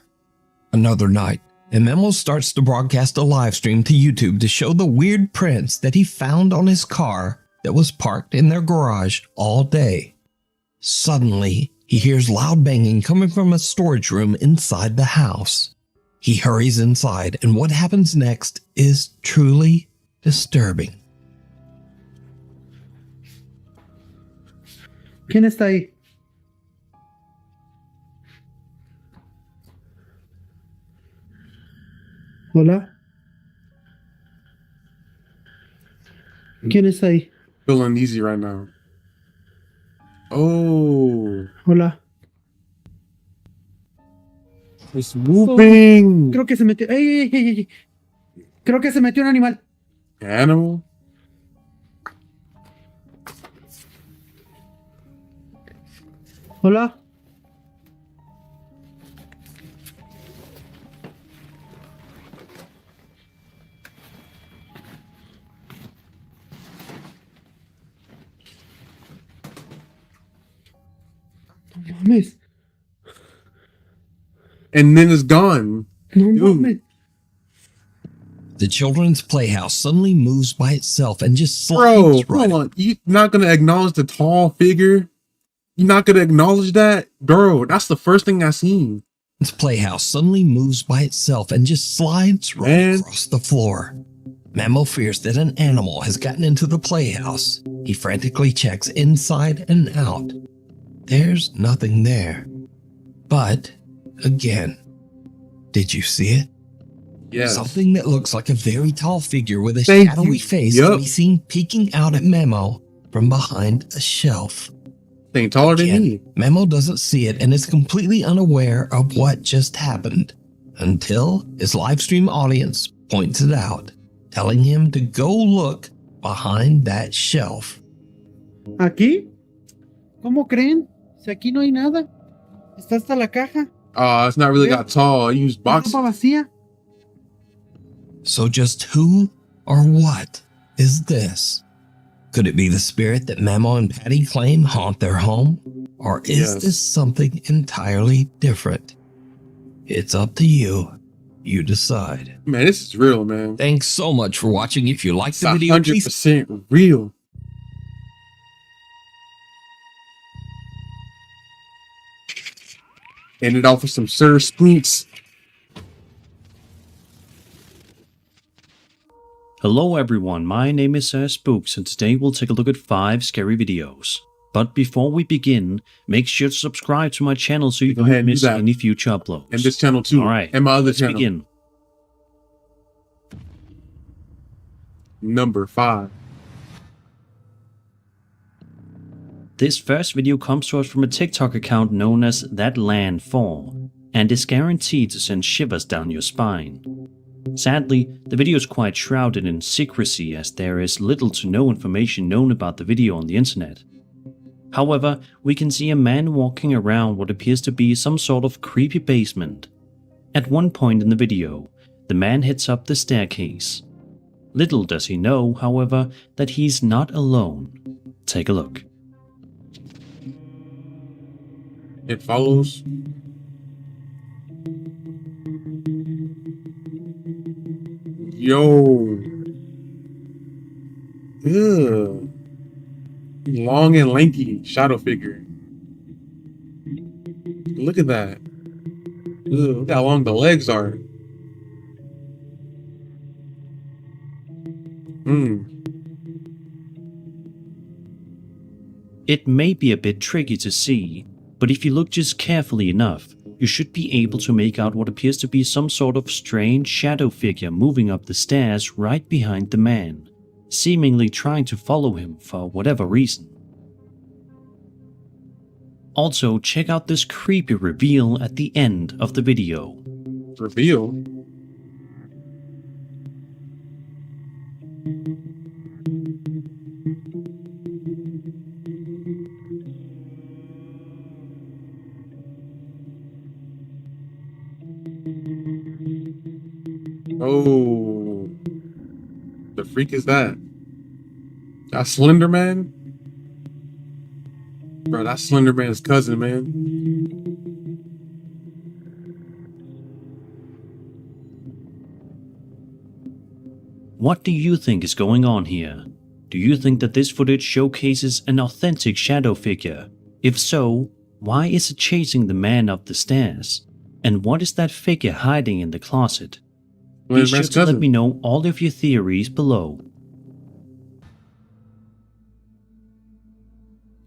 Another night, and Memo starts to broadcast a live stream to YouTube to show the weird prints that he found on his car that was parked in their garage all day. Suddenly, he hears loud banging coming from a storage room inside the house. He hurries inside, and what happens next is truly disturbing. ¿Quién está ahí? Hola. ¿Quién está ahí? Feeling uneasy right now. Oh. Hola. It's moving. Creo que se metió. ¡Ey, ey, ey, ey! Creo que se metió un animal. Animal. Hola. No mames. And then it's gone. No Dude. mames. The children's playhouse suddenly moves by itself and just Bro, slides right. hold on. You're not gonna acknowledge the tall figure? You're not gonna acknowledge that? Bro, that's the first thing I seen. Its playhouse suddenly moves by itself and just slides right across the floor. Memo fears that an animal has gotten into the playhouse. He frantically checks inside and out. There's nothing there. But, again, did you see it? Yes. Something that looks like a very tall figure with a Thank shadowy you. face Yup. can be seen peeking out at Memo from behind a shelf. Thing taller than me. Memo doesn't see it and is completely unaware of what just happened until his live stream audience points it out, telling him to go look behind that shelf. ¿Aquí? ¿Cómo creen? Si aquí no hay nada. Está hasta la caja. It's not really that tall. I use boxes. Ropa vacía. So just who or what is this? Could it be the spirit that Memo and Patty claim haunt their home? Or is this something entirely different? It's up to you. You decide. Man, this is real, man. Thanks so much for watching. If you liked the It's video, please 100% real. Ended off with some Sir Spooks. Hello everyone, my name is Sir Spooks and today we'll take a look at 5 scary videos. But before we begin, make sure to subscribe to my channel so you don't miss any future uploads. And this channel too. Alright, and my other let's channel. begin. Number 5. This first video comes to us from a TikTok account known as ThatLand4 and is guaranteed to send shivers down your spine. Sadly, the video is quite shrouded in secrecy as there is little to no information known about the video on the internet. However, we can see a man walking around what appears to be some sort of creepy basement. At one point in the video, the man heads up the staircase. Little does he know, however, that he's not alone. Take a look. It follows. Yo. Ugh. Long and lanky shadow figure. Look at that. Ugh, look how long the legs are. It may be a bit tricky to see, but if you look just carefully enough, you should be able to make out what appears to be some sort of strange shadow figure moving up the stairs right behind the man, seemingly trying to follow him for whatever reason. Also, check out this creepy reveal at the end of the video. Reveal? Oh, the freak is that? That Slender Man? Bro, that's Slender Man's cousin, man. What do you think is going on here? Do you think that this footage showcases an authentic shadow figure? If so, why is it chasing the man up the stairs? And what is that figure hiding in the closet? Be sure to let me know all of your theories below.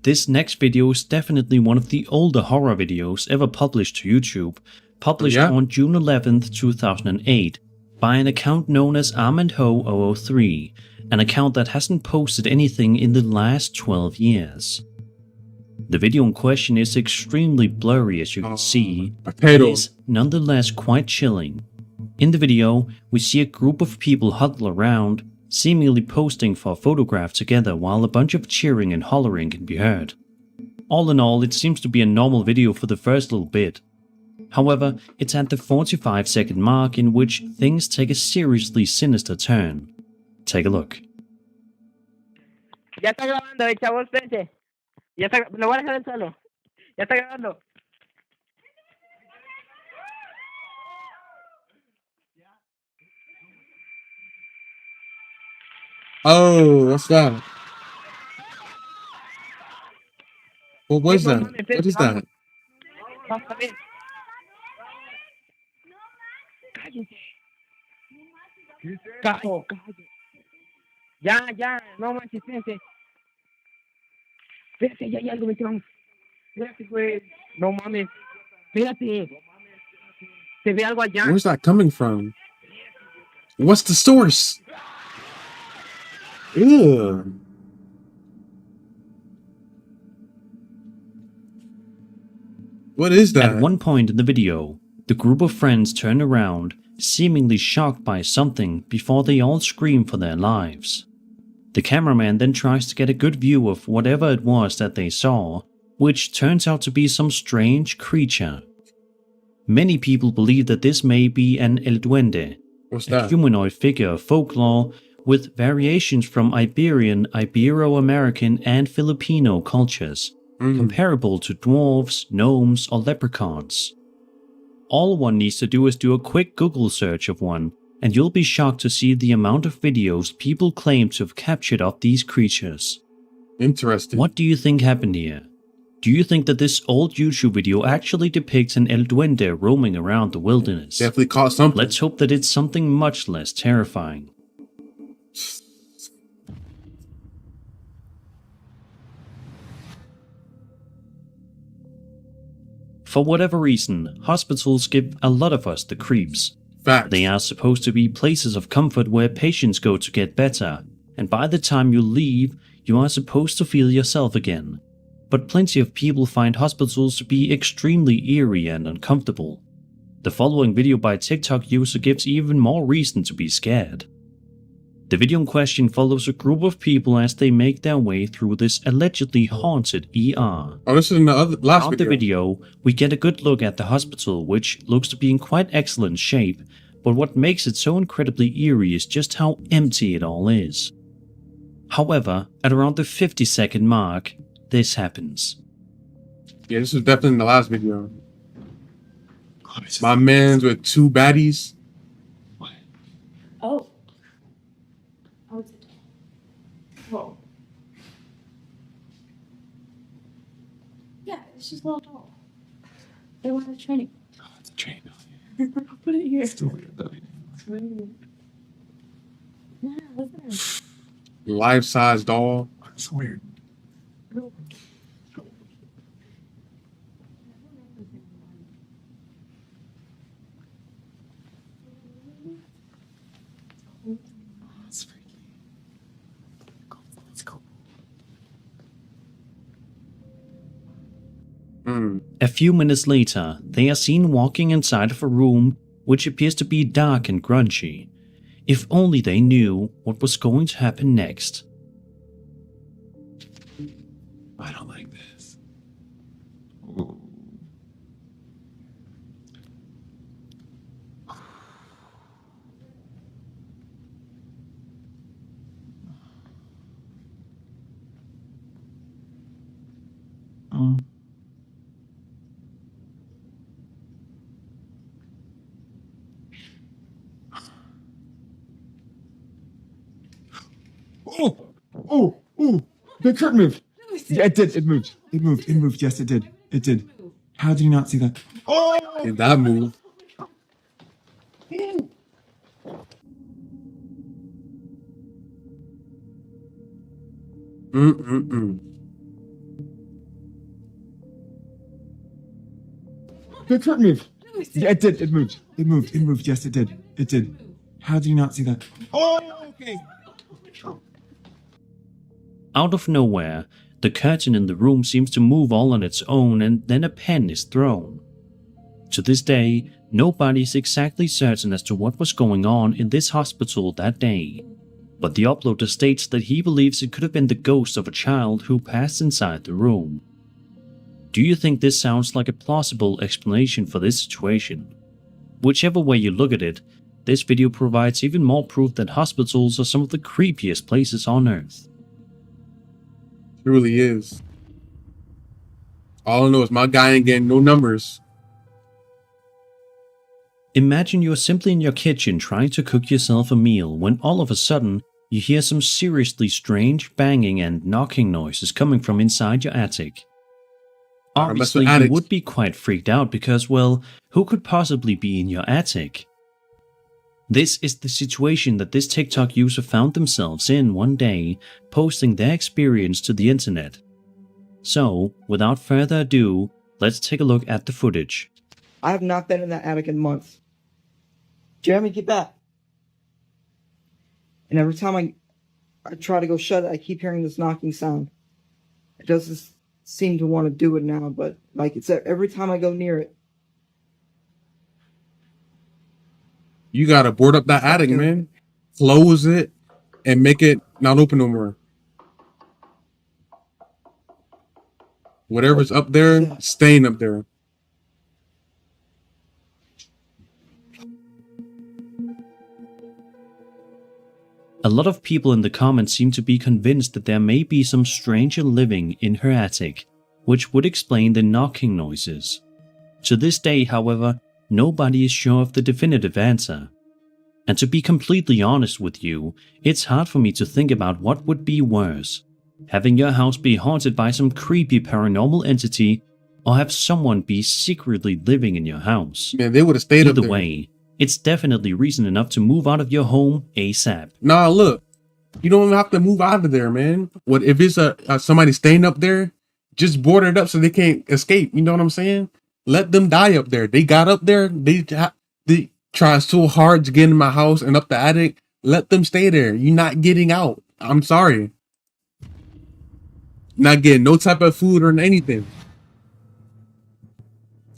This next video is definitely one of the older horror videos ever published to YouTube, published on June 11th, 2008, by an account known as ArmandHo003, an account that hasn't posted anything in the last 12 years. The video in question is extremely blurry, as you can see, but is nonetheless quite chilling. In the video, we see a group of people huddle around, seemingly posting for a photograph together while a bunch of cheering and hollering can be heard. All in all, it seems to be a normal video for the first little bit. However, it's at the 45-second mark in which things take a seriously sinister turn. Take a look. Ya está grabando, chavos, espérense. Ya está, lo voy a dejar en solo. Ya está grabando. Oh, what's that? What was that? What is that? Vamos a ver. Cállense. Cállate. Ya, no manches, espérense. Espérate, ya hay algo, vente, vamos. Espérate, güey. No mames. Espérate. Se ve algo allá. Where's that coming from? What's the source? Ew. What is that? At one point in the video, the group of friends turn around, seemingly shocked by something before they all scream for their lives. The cameraman then tries to get a good view of whatever it was that they saw, which turns out to be some strange creature. Many people believe that this may be an El Duende, a humanoid figure of folklore with variations from Iberian, Ibero-American, and Filipino cultures, comparable to dwarves, gnomes, or leprechauns. All one needs to do is do a quick Google search of one, and you'll be shocked to see the amount of videos people claim to have captured of these creatures. Interesting. What do you think happened here? Do you think that this old YouTube video actually depicts an El Duende roaming around the wilderness? Definitely caught something. Let's hope that it's something much less terrifying. For whatever reason, hospitals give a lot of us the creeps. Facts. They are supposed to be places of comfort where patients go to get better, and by the time you leave, you are supposed to feel yourself again. But plenty of people find hospitals to be extremely eerie and uncomfortable. The following video by a TikTok user gives even more reason to be scared. The video in question follows a group of people as they make their way through this allegedly haunted ER. Oh, this is in the last Throughout the video, we get a good look at the hospital, which looks to be in quite excellent shape, but what makes it so incredibly eerie is just how empty it all is. However, at around the 50-second mark, this happens. Yeah, this was definitely in the last video. My man's with two baddies. Oh. Oh, it's a doll. Whoa. Yeah, it's just a little doll. They want a training. Oh, it's a train. Put it here. It's still weird though. It's weird. Yeah, look at her. Life-size doll. It's weird. It's freaky. Let's go. A few minutes later, they are seen walking inside of a room which appears to be dark and grungy. If only they knew what was going to happen next. I don't like this. Ooh. Oh! The curtain moved. Yeah, it did. It moved. It moved. It moved. Yes, it did. It did. How did you not see that? Oh! Did that move? The curtain moved. Yeah, it did. It moved. It moved. It moved. Yes, it did. It did. How do you not see that? Oh, okay. Out of nowhere, the curtain in the room seems to move all on its own, and then a pen is thrown. To this day, nobody is exactly certain as to what was going on in this hospital that day, but the uploader states that he believes it could have been the ghost of a child who passed inside the room. Do you think this sounds like a plausible explanation for this situation? Whichever way you look at it, this video provides even more proof that hospitals are some of the creepiest places on Earth. It really is. All I know is my guy ain't getting no numbers. Imagine you're simply in your kitchen trying to cook yourself a meal when all of a sudden you hear some seriously strange banging and knocking noises coming from inside your attic. Obviously, you would be quite freaked out because, well, who could possibly be in your attic? This is the situation that this TikTok user found themselves in one day, posting their experience to the internet. So, without further ado, let's take a look at the footage. I have not been in that attic in months. Jeremy, get back. And every time I try to go shut it, I keep hearing this knocking sound. It doesn't seem to want to do it now, but like it's every time I go near it. You gotta board up that attic, man. Close it and make it not open no more. Whatever's up there, staying up there. A lot of people in the comments seem to be convinced that there may be some stranger living in her attic, which would explain the knocking noises. To this day, however, nobody is sure of the definitive answer. And to be completely honest with you, it's hard for me to think about what would be worse: having your house be haunted by some creepy paranormal entity, or have someone be secretly living in your house. Man, they would have stayed up there. Either way, it's definitely reason enough to move out of your home ASAP. Nah, look, you don't even have to move out of there, man. What if it's somebody staying up there? Just board it up so they can't escape. You know what I'm saying? Let them die up there. They got up there. They try so hard to get in my house and up the attic. Let them stay there. You're not getting out. I'm sorry. Not getting no type of food or anything.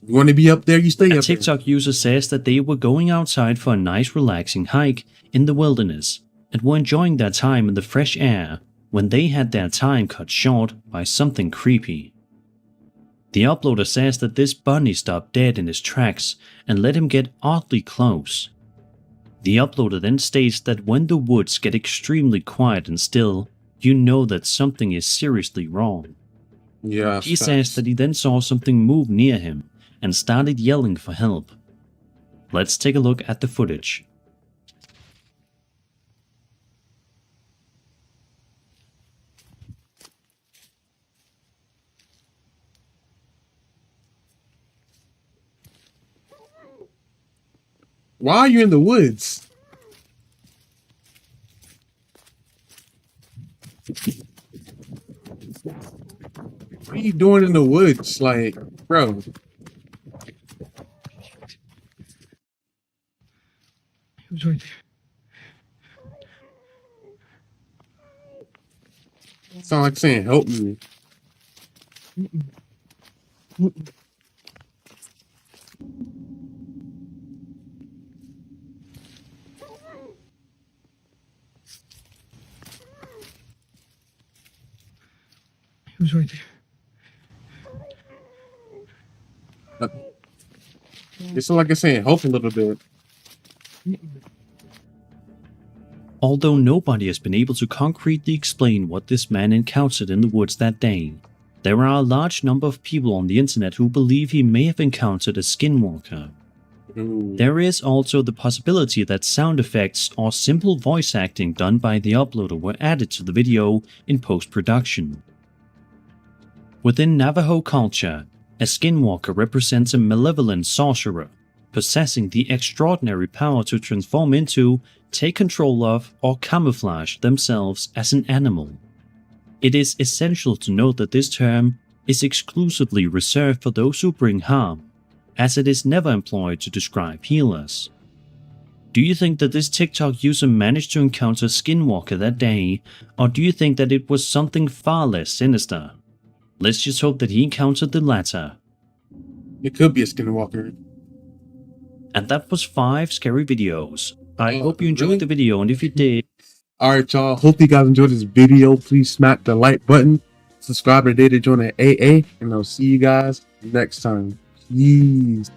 You want to be up there, you stay up there. A TikTok user says that they were going outside for a nice relaxing hike in the wilderness and were enjoying their time in the fresh air when they had their time cut short by something creepy. The uploader says that this bunny stopped dead in his tracks and let him get oddly close. The uploader then states that when the woods get extremely quiet and still, you know that something is seriously wrong. Yeah, he says that he then saw something move near him and started yelling for help. Let's take a look at the footage. Why are you in the woods? What are you doing in the woods? Like, bro. He was right there. Sound like saying, help me. He was right there. It's like it's saying, help a little bit. Although nobody has been able to concretely explain what this man encountered in the woods that day, there are a large number of people on the internet who believe he may have encountered a skinwalker. There is also the possibility that sound effects or simple voice acting done by the uploader were added to the video in post-production. Within Navajo culture, a skinwalker represents a malevolent sorcerer, possessing the extraordinary power to transform into, take control of, or camouflage themselves as an animal. It is essential to note that this term is exclusively reserved for those who bring harm, as it is never employed to describe healers. Do you think that this TikTok user managed to encounter Skinwalker that day, or do you think that it was something far less sinister? Let's just hope that he encountered the latter. It could be a skinwalker. And that was 5 scary videos. I hope you enjoyed the video, and if you did... Alright y'all, hope you guys enjoyed this video. Please smack the like button, subscribe today to join the AA, and I'll see you guys next time. Peace.